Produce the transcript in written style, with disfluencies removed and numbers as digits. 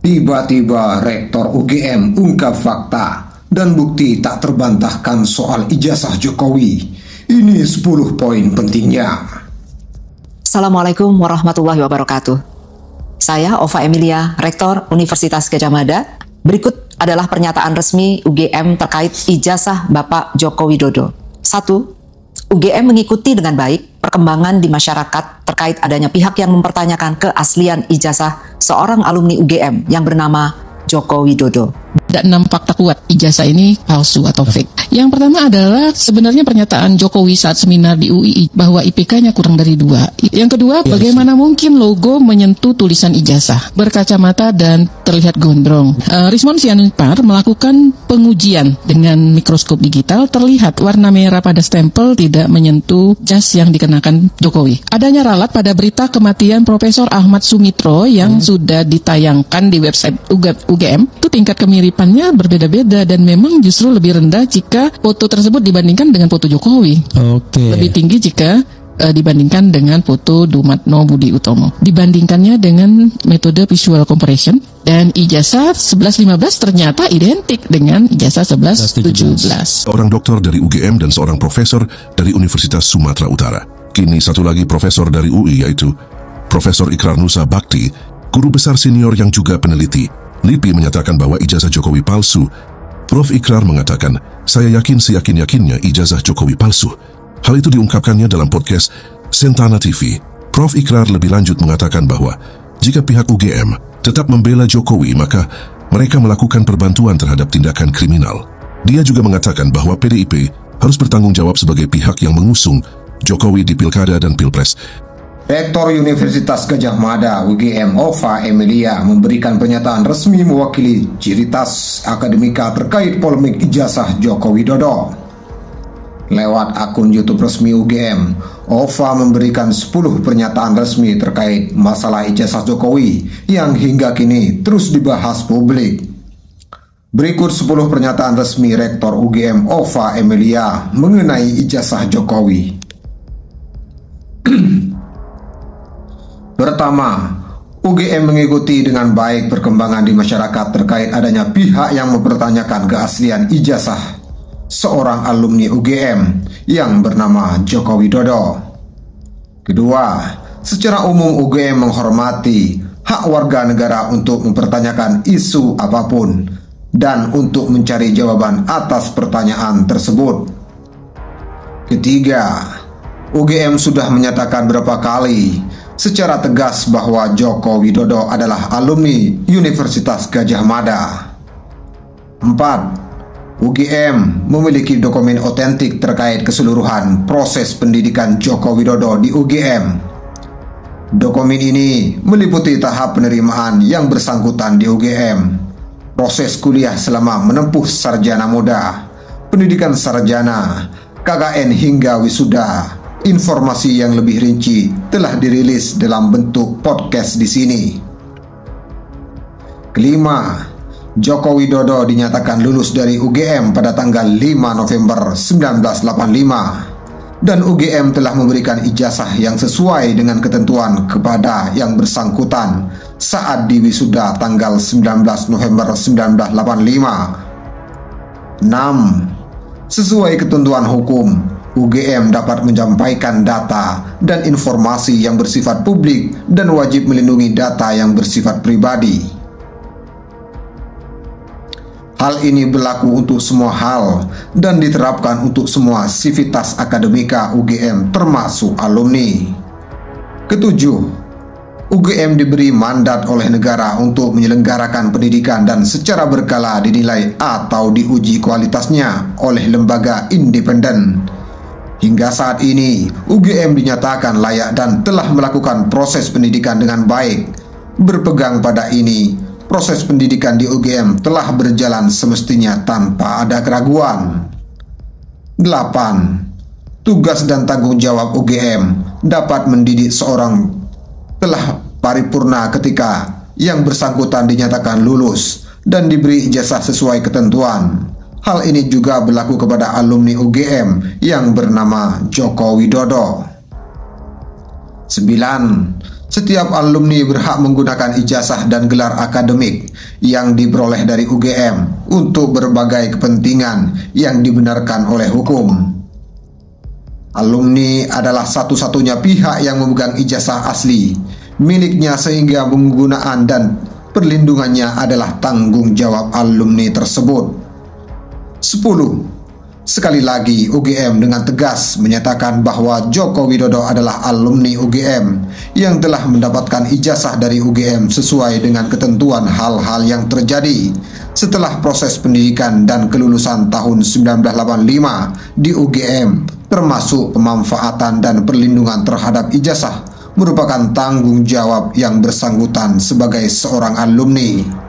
Tiba-tiba Rektor UGM ungkap fakta dan bukti tak terbantahkan soal ijazah Jokowi. Ini 10 poin pentingnya. Assalamualaikum warahmatullahi wabarakatuh. Saya Ova Emilia, Rektor Universitas Gadjah Mada. Berikut adalah pernyataan resmi UGM terkait ijazah Bapak Joko Widodo. 1. UGM mengikuti dengan baik perkembangan di masyarakat terkait adanya pihak yang mempertanyakan keaslian ijazah seorang alumni UGM yang bernama Joko Widodo. Ada 6 fakta kuat ijazah ini palsu atau fake. Yang pertama adalah sebenarnya pernyataan Jokowi saat seminar di UI bahwa IPK-nya kurang dari 2. Yang kedua, bagaimana mungkin logo menyentuh tulisan ijazah, berkacamata dan terlihat gondrong. Rismon Sianipar melakukan pengujian dengan mikroskop digital, terlihat warna merah pada stempel tidak menyentuh jas yang dikenakan Jokowi. Adanya ralat pada berita kematian Profesor Ahmad Sumitro yang sudah ditayangkan di website UGM, itu tingkat kemiripannya berbeda-beda dan memang justru lebih rendah jika foto tersebut dibandingkan dengan foto Jokowi. Lebih tinggi jika dibandingkan dengan foto Dumatno Budi Utomo. Dibandingkannya dengan metode visual comparison, dan ijazah 11-15 ternyata identik dengan ijazah 11-17. Seorang doktor dari UGM dan seorang profesor dari Universitas Sumatera Utara. Kini satu lagi profesor dari UI, yaitu Profesor Ikrar Nusa Bakti, guru besar senior yang juga peneliti. LIPI menyatakan bahwa ijazah Jokowi palsu. Prof. Ikrar mengatakan, saya yakin seyakin-yakinnya ijazah Jokowi palsu. Hal itu diungkapkannya dalam podcast Sentana TV. Prof. Ikrar lebih lanjut mengatakan bahwa jika pihak UGM tetap membela Jokowi, maka mereka melakukan perbantuan terhadap tindakan kriminal. Dia juga mengatakan bahwa PDIP harus bertanggung jawab sebagai pihak yang mengusung Jokowi di Pilkada dan Pilpres. Rektor Universitas Gadjah Mada UGM Ova Emilia memberikan pernyataan resmi mewakili Ciritas Akademika terkait polemik ijazah Joko Widodo. Lewat akun YouTube resmi UGM, Ova memberikan 10 pernyataan resmi terkait masalah ijazah Jokowi yang hingga kini terus dibahas publik. Berikut 10 pernyataan resmi Rektor UGM Ova Emilia mengenai ijazah Jokowi. Pertama, UGM mengikuti dengan baik perkembangan di masyarakat terkait adanya pihak yang mempertanyakan keaslian ijazah seorang alumni UGM yang bernama Joko Widodo. Kedua, secara umum UGM menghormati hak warga negara untuk mempertanyakan isu apapun dan untuk mencari jawaban atas pertanyaan tersebut. Ketiga, UGM sudah menyatakan berapa kali secara tegas bahwa Joko Widodo adalah alumni Universitas Gadjah Mada. 4. UGM memiliki dokumen otentik terkait keseluruhan proses pendidikan Joko Widodo di UGM. Dokumen ini meliputi tahap penerimaan yang bersangkutan di UGM, proses kuliah selama menempuh sarjana muda, pendidikan sarjana, KKN hingga wisuda. Informasi yang lebih rinci telah dirilis dalam bentuk podcast di sini. Kelima, Joko Widodo dinyatakan lulus dari UGM pada tanggal 5 November 1985 dan UGM telah memberikan ijazah yang sesuai dengan ketentuan kepada yang bersangkutan saat diwisuda tanggal 19 November 1985. 6. Sesuai ketentuan hukum, UGM dapat menyampaikan data dan informasi yang bersifat publik dan wajib melindungi data yang bersifat pribadi. Hal ini berlaku untuk semua hal dan diterapkan untuk semua sivitas akademika UGM termasuk alumni. Ketujuh, UGM diberi mandat oleh negara untuk menyelenggarakan pendidikan dan secara berkala dinilai atau diuji kualitasnya oleh lembaga independen. Hingga saat ini, UGM dinyatakan layak dan telah melakukan proses pendidikan dengan baik. Berpegang pada ini, proses pendidikan di UGM telah berjalan semestinya tanpa ada keraguan. 8. Tugas dan tanggung jawab UGM dapat mendidik seorang telah paripurna ketika yang bersangkutan dinyatakan lulus dan diberi ijazah sesuai ketentuan. Hal ini juga berlaku kepada alumni UGM yang bernama Joko Widodo. 9. Setiap alumni berhak menggunakan ijazah dan gelar akademik yang diperoleh dari UGM untuk berbagai kepentingan yang dibenarkan oleh hukum. Alumni adalah satu-satunya pihak yang memegang ijazah asli miliknya, sehingga penggunaan dan perlindungannya adalah tanggung jawab alumni tersebut. 10. Sekali lagi, UGM dengan tegas menyatakan bahwa Joko Widodo adalah alumni UGM yang telah mendapatkan ijazah dari UGM sesuai dengan ketentuan hal-hal yang terjadi setelah proses pendidikan dan kelulusan tahun 1985 di UGM, termasuk pemanfaatan dan perlindungan terhadap ijazah, merupakan tanggung jawab yang bersangkutan sebagai seorang alumni.